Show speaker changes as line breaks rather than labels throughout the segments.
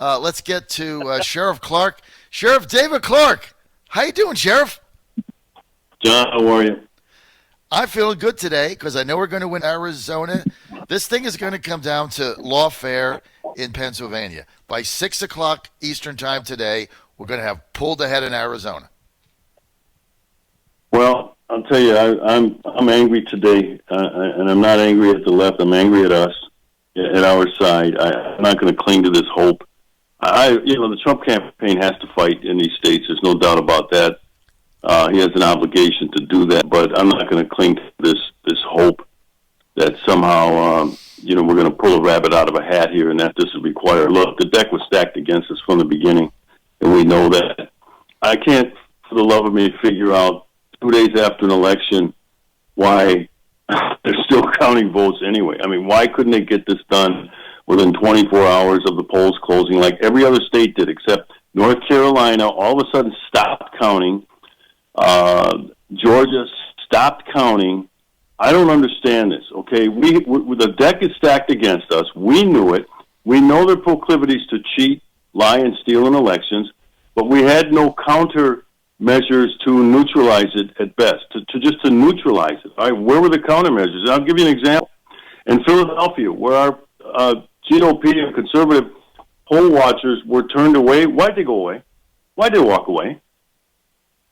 Let's get to Sheriff Clarke. Sheriff David Clarke. How you doing, Sheriff?
John, how are you?
I'm feeling good today because I know we're going to win Arizona. This thing is going to come down to lawfare in Pennsylvania. By 6 o'clock Eastern time today, we're going to have pulled ahead in Arizona.
Well, I'll tell you, I'm angry today, and I'm not angry at the left. I'm angry at us, at our side. I'm not going to cling to this hope. The Trump campaign has to fight in these states. There's no doubt about that. He has an obligation to do that, but I'm not going to cling to this hope that somehow, we're going to pull a rabbit out of a hat here and that this is required. Look, the deck was stacked against us from the beginning, and we know that. I can't, for the love of me, figure out 2 days after an election why they're still counting votes anyway. I mean, why couldn't they get this done within 24 hours of the polls closing like every other state did, except North Carolina all of a sudden stopped counting. Georgia stopped counting. I don't understand this, okay? The deck is stacked against us. We knew it. We know their proclivities to cheat, lie, and steal in elections, but we had no counter measures to neutralize it at best, to neutralize it. All right, where were the countermeasures? And I'll give you an example. In Philadelphia, where our GOP and conservative poll watchers were turned away, why'd they go away? Why'd they walk away?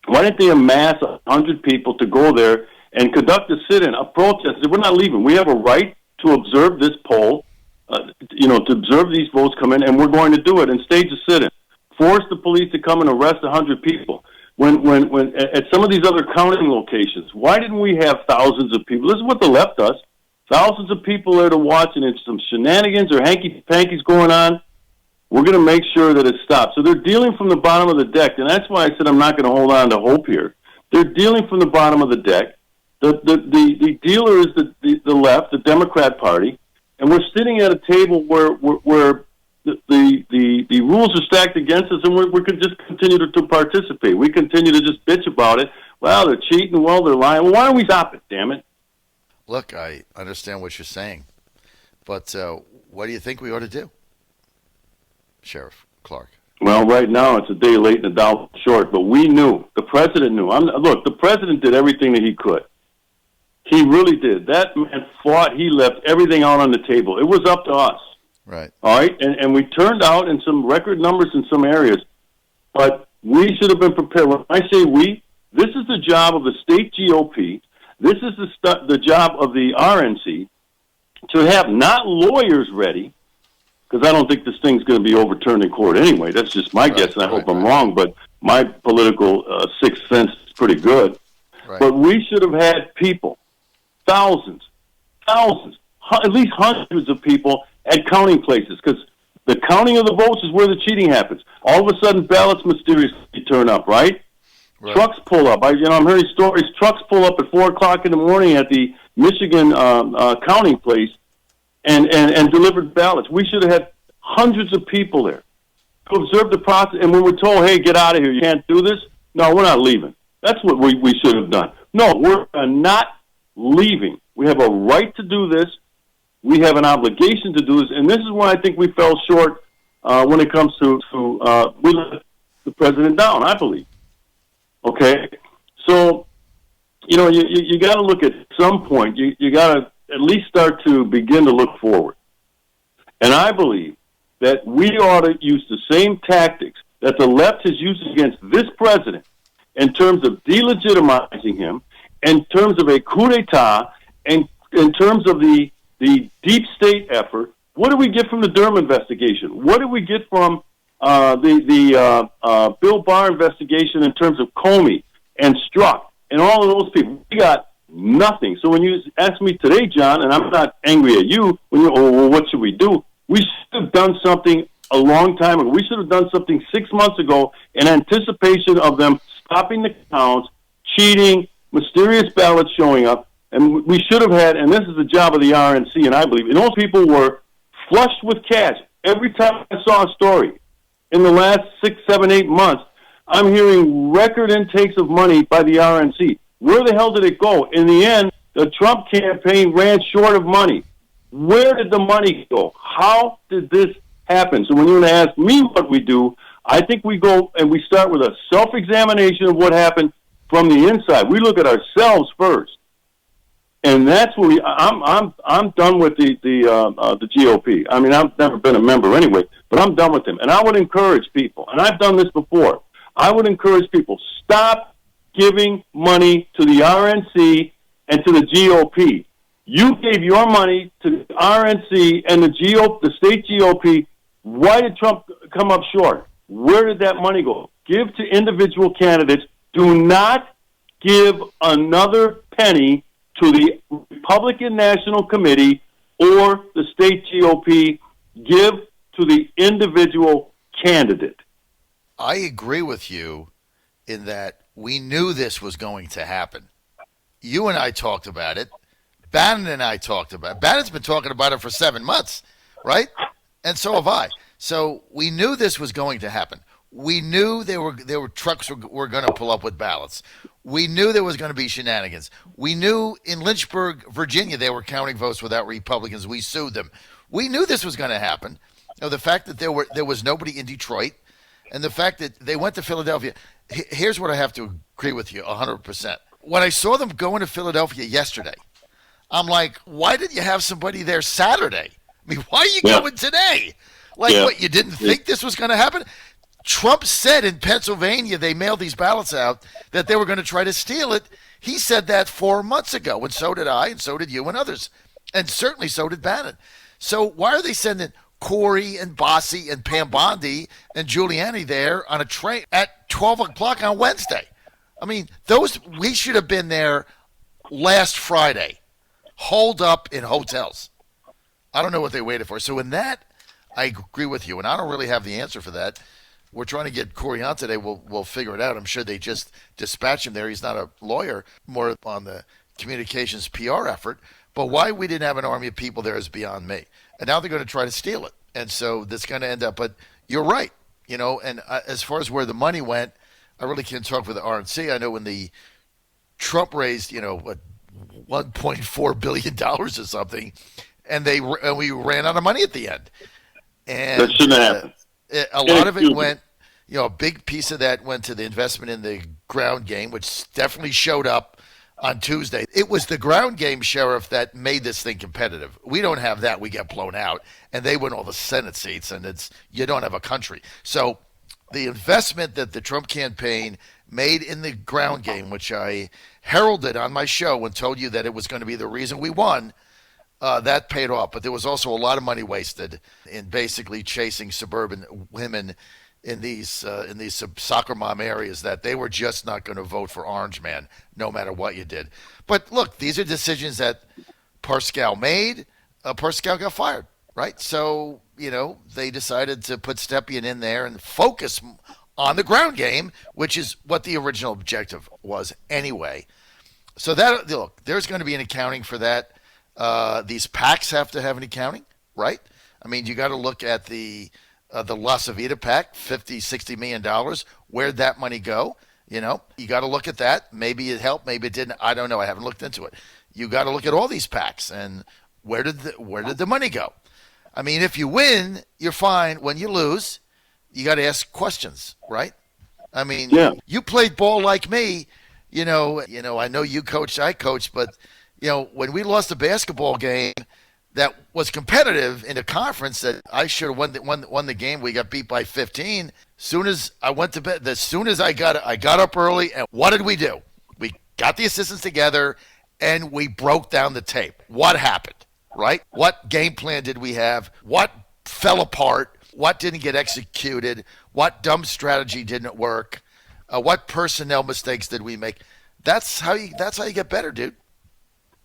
Why didn't they amass 100 people to go there and conduct a sit-in, a protest? We're not leaving. We have a right to observe this poll, to observe these votes come in, and we're going to do it and stage a sit-in. Force the police to come and arrest 100 people. When at some of these other counting locations, why didn't we have thousands of people? This is what the left does. Thousands of people there to watch, and it's some shenanigans or hanky-pankies going on. We're going to make sure that it stops. So they're dealing from the bottom of the deck, and that's why I said I'm not going to hold on to hope here. They're dealing from the bottom of the deck. The dealer is the left, the Democrat Party, and we're sitting at a table where the rules are stacked against us, and we could just continue to participate. We continue to just bitch about it. Well, they're cheating. Well, they're lying. Well, why don't we stop it, damn it?
Look, I understand what you're saying, but what do you think we ought to do, Sheriff Clarke?
Well, right now it's a day late and a dollar short, but we knew. The president knew. Look, the president did everything that he could. He really did. That man fought. He left everything out on the table. It was up to us.
Right.
All right? And we turned out in some record numbers in some areas, but we should have been prepared. When I say we, this is the job of the state GOP. This is the job of the RNC to have not lawyers ready, because I don't think this thing's going to be overturned in court anyway. That's just my guess, and I hope I'm wrong, but my political sixth sense is pretty good.
Right.
But we should have had people, thousands, at least hundreds of people at counting places, because the counting of the votes is where the cheating happens. All of a sudden, ballots mysteriously turn up, right? Trucks pull up. I'm hearing stories. Trucks pull up at 4 o'clock in the morning at the Michigan counting place and delivered ballots. We should have had hundreds of people there to observe the process. And when we're told, hey, get out of here, you can't do this, no, we're not leaving. That's what we should have done. No, we're not leaving. We have a right to do this. We have an obligation to do this. And this is where I think we fell short when it comes to we let the president down, I believe. Okay? So, you got to look at some point. You got to at least start to begin to look forward. And I believe that we ought to use the same tactics that the left has used against this president in terms of delegitimizing him, in terms of a coup d'etat, and in terms of the deep state effort. What do we get from the Durham investigation? What do we get from the Bill Barr investigation in terms of Comey and Strzok and all of those people? We got nothing. So when you ask me today, John, and I'm not angry at you, well, what should we do? We should have done something a long time ago. We should have done something 6 months ago in anticipation of them stopping the counts, cheating, mysterious ballots showing up. And we should have had, and this is the job of the RNC, and I believe, and those people were flushed with cash. Every time I saw a story in the last 6, 7, 8 months, I'm hearing record intakes of money by the RNC. Where the hell did it go? In the end, the Trump campaign ran short of money. Where did the money go? How did this happen. So when you're going to ask me what we do, I think we go and we start with a self-examination of what happened from the inside. We look at ourselves first. And that's where I'm done with the GOP. I mean, I've never been a member anyway, but I'm done with them. And I would encourage people, and I've done this before, I would encourage people, stop giving money to the RNC and to the GOP. You gave your money to the RNC and the state GOP. Why did Trump come up short? Where did that money go? Give to individual candidates. Do not give another penny to the Republican National Committee or the state GOP. Give to the individual candidate.
I agree with you in that we knew this was going to happen. You and I talked about it. Bannon and I talked about it. Bannon's been talking about it for 7 months, right? And so have I. So we knew this was going to happen. We knew there were trucks were going to pull up with ballots. We knew there was going to be shenanigans. We knew in Lynchburg, Virginia, they were counting votes without Republicans. We sued them. We knew this was going to happen. You know, the fact that there was nobody in Detroit, and the fact that they went to Philadelphia. Here's what I have to agree with you 100%. When I saw them go into Philadelphia yesterday, I'm like, why didn't you have somebody there Saturday? I mean, why are you going today? Like, what, you didn't think this was going to happen? Trump said in Pennsylvania, they mailed these ballots out, that they were going to try to steal it. He said that 4 months ago, and so did I, and so did you and others. And certainly so did Bannon. So why are they sending Corey and Bossie and Pam Bondi and Giuliani there on a train at 12 o'clock on Wednesday? I mean, we should have been there last Friday, holed up in hotels. I don't know what they waited for. So in that, I agree with you, and I don't really have the answer for that. We're trying to get Corey on today. We'll figure it out. I'm sure they just dispatched him there. He's not a lawyer, more on the communications PR effort. But why we didn't have an army of people there is beyond me. And now they're going to try to steal it. And so that's going to end up. But you're right. You know, and as far as where the money went, I really can't talk for the RNC. I know when the Trump raised, what, $1.4 billion or something, and we ran out of money at the end. And
that shouldn't happen.
A lot of it went, a big piece of that went to the investment in the ground game, which definitely showed up on Tuesday. It was the ground game, Sheriff, that made this thing competitive. We don't have that. We get blown out, and they win all the Senate seats, and you don't have a country. So the investment that the Trump campaign made in the ground game, which I heralded on my show and told you that it was going to be the reason we won, that paid off. But there was also a lot of money wasted in basically chasing suburban women in these soccer mom areas that they were just not going to vote for Orange Man no matter what you did. But look, these are decisions that Pascal made. Pascal got fired, right? So, they decided to put Stepien in there and focus on the ground game, which is what the original objective was anyway. So look, there's going to be an accounting for that. These PACs have to have an accounting, right? I mean, you got to look at the Las Avita PAC, $50-60 million. Where'd that money go? You got to look at that. Maybe it helped, maybe it didn't. I don't know. I haven't looked into it. You got to look at all these PACs and where did the money go? I mean, if you win, you're fine. When you lose, you got to ask questions, right? I mean, You played ball like me. I know you coached, I coached, but when we lost a basketball game that was competitive in a conference that I should have won the game, we got beat by 15. Soon as I went to bed, as soon as I got up early, and what did we do? We got the assistants together, and we broke down the tape. What happened, right? What game plan did we have? What fell apart? What didn't get executed? What dumb strategy didn't work? What personnel mistakes did we make? That's how you get better, dude.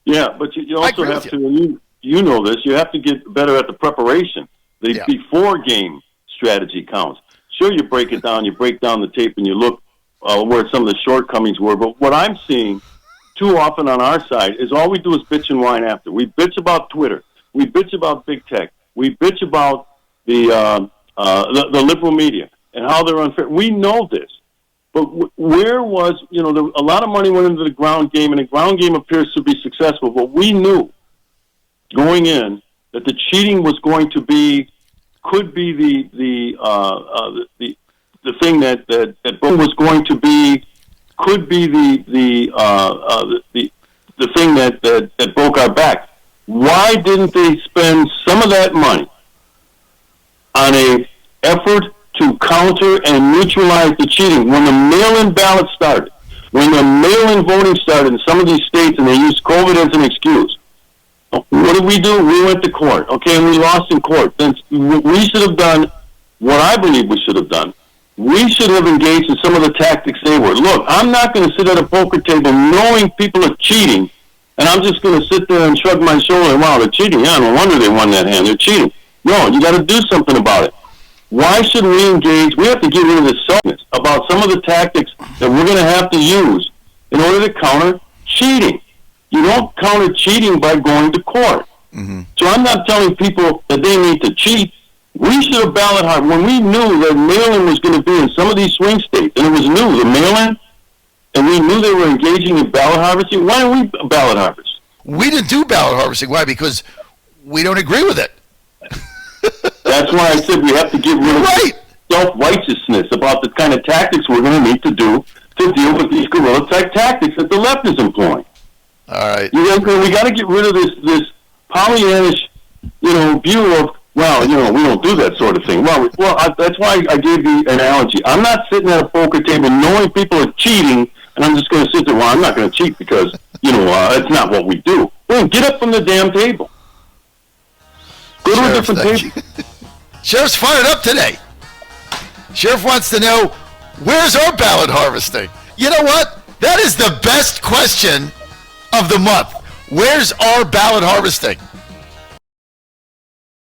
Yeah, but you also have to, and you know this, you have to get better at the preparation. The before game strategy counts. Sure, you break it down, you break down the tape, and you look where some of the shortcomings were. But what I'm seeing too often on our side is all we do is bitch and whine after. We bitch about Twitter. We bitch about big tech. We bitch about the liberal media and how they're unfair. We know this. But where was, a lot of money went into the ground game, and the ground game appears to be successful. But we knew going in that the cheating was going to be could be the thing that Ballot was going to be, could be the thing that broke our back. Why didn't they spend some of that money on a effort to counter and neutralize the cheating when the mail-in ballot started, when the mail-in voting started in some of these states, and they used COVID as an excuse? What did we do? We went to court, okay, and we lost in court. Then we should have done what I believe we should have done. We should have engaged in some of the tactics they were. Look, I'm not going to sit at a poker table knowing people are cheating, and I'm just going to sit there and shrug my shoulder. Wow, they're cheating. Yeah, no wonder they won that hand. They're cheating. No, you got to do something about it. Why should we engage? We have to get rid of the selfishness about some of the tactics that we're going to have to use in order to counter cheating. You don't counter cheating by going to court. Mm-hmm. So I'm not telling people that they need to cheat. We should have ballot harvested. When we knew that mail-in was going to be in some of these swing states, and it was new, the mail-in, and we knew they were engaging in ballot harvesting, why didn't we ballot harvest?
We didn't do ballot harvesting. Why? Because we don't agree with it.
That's why I said we have to get rid of self-righteousness about the kind of tactics we're going to need to do to deal with these guerrilla-type tactics that the left is employing.
All right.
We got to get rid of this Pollyannish, view of, well, we don't do that sort of thing. Well, that's why I gave the analogy. I'm not sitting at a poker table knowing people are cheating, and I'm just going to sit there. Well, I'm not going to cheat because it's not what we do. Well, get up from the damn table. Go to a different table.
Sheriff's fired up today. Sheriff wants to know, where's our ballot harvesting? You know what? That is the best question of the month. Where's our ballot harvesting?